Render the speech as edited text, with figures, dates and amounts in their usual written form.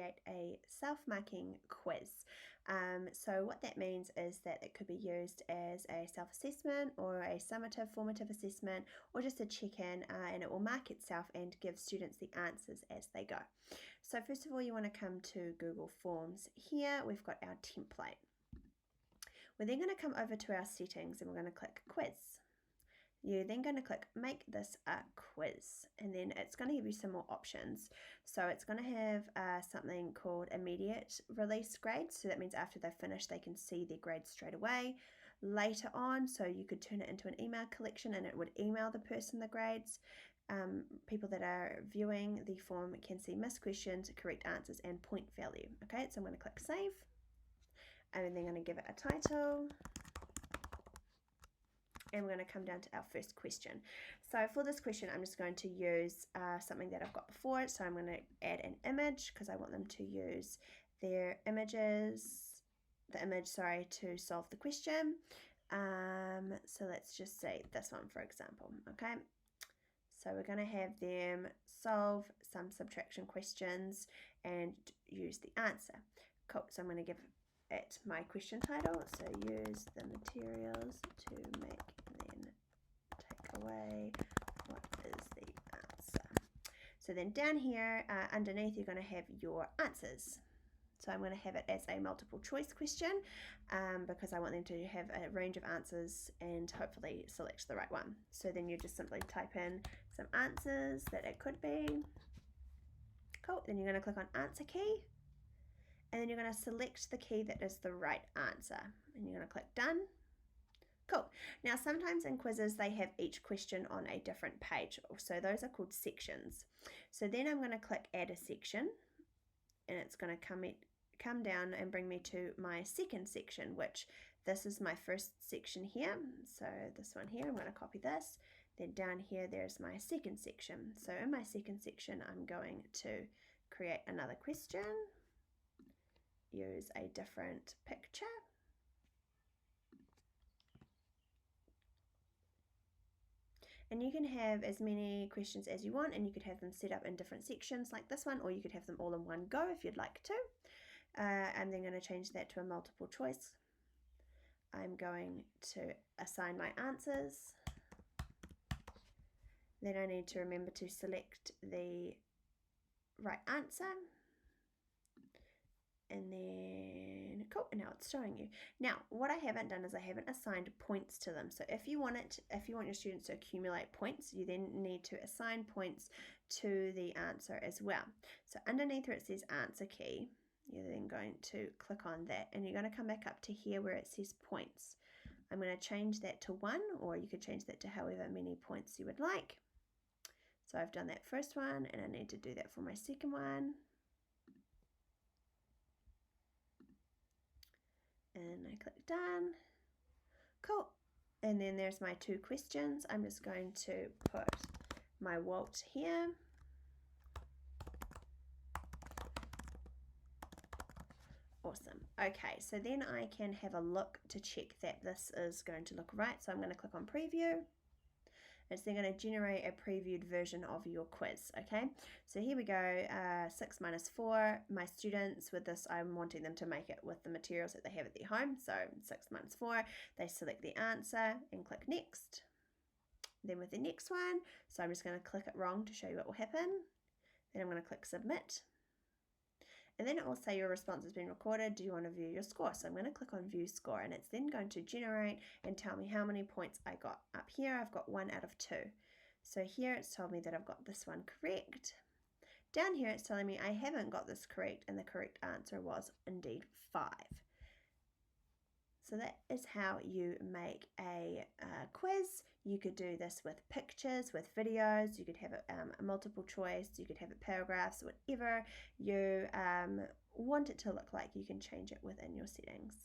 create a self-marking quiz. So what that means is that it could be used as a self-assessment or a summative formative assessment, or just a check-in, and it will mark itself and give students the answers as they go. So first of all, you want to come to Google Forms. Here we've got our template. We're then going to come over to our settings and we're going to click quiz. You're then going to click make this a quiz, and then it's going to give you some more options. So it's going to have something called immediate release grades, so that means after they've finished they can see their grades straight away. Later on, so you could turn it into an email collection and it would email the person the grades. People that are viewing the form can see missed questions, correct answers, and point value. Okay, so I'm going to click save, and then going to give it a title. And we're going to come down to our first question. So for this question, I'm just going to use something that I've got before. So I'm going to add an image because I want them to use their images, to solve the question. So let's just say this one, for example, okay? So we're going to have them solve some subtraction questions and use the answer. Cool, so I'm going to give it my question title. So use the materials to make and then take away what is the answer. So then down here underneath you're going to have your answers. So I'm going to have it as a multiple choice question because I want them to have a range of answers and hopefully select the right one. So then you just simply type in some answers that it could be. Cool, then you're going to click on answer key. And then you're going to select the key that is the right answer. And you're going to click done. Cool. Now sometimes in quizzes they have each question on a different page. So those are called sections. So then I'm going to click add a section. And it's going to come down and bring me to my second section, which this is my first section here. So this one here, I'm going to copy this. Then down here, there's my second section. So in my second section, I'm going to create another question. Use a different picture. And you can have as many questions as you want, and you could have them set up in different sections like this one, or you could have them all in one go if you'd like to. I'm then going to change that to a multiple choice. I'm going to assign my answers. Then I need to remember to select the right answer. And then cool, and now it's showing you. Now what I haven't done is I haven't assigned points to them. So if you want your students to accumulate points, you then need to assign points to the answer as well. So underneath where it says answer key, you're then going to click on that and you're going to come back up to here where it says points. I'm going to change that to 1, or you could change that to however many points you would like. So I've done that first one and I need to do that for my second one. And I click done. Cool. And then there's my 2 questions. I'm just going to put my Walt here. Awesome. Okay, so then I can have a look to check that this is going to look right. So I'm going to click on preview. It's then going to generate a previewed version of your quiz. Okay, so here we go, 6 minus 4. My students with this, I'm wanting them to make it with the materials that they have at their home. So 6 minus 4, they select the answer and click next. Then with the next one, so I'm just going to click it wrong to show you what will happen. Then I'm going to click submit. And then it will say your response has been recorded. Do you want to view your score? So I'm going to click on view score, and it's then going to generate and tell me how many points I got. Up here I've got 1 out of 2. So here it's told me that I've got this one correct. Down here it's telling me I haven't got this correct, and the correct answer was indeed 5. So that is how you make a quiz. You could do this with pictures, with videos, you could have it a multiple choice, you could have it paragraphs, whatever you want it to look like, you can change it within your settings.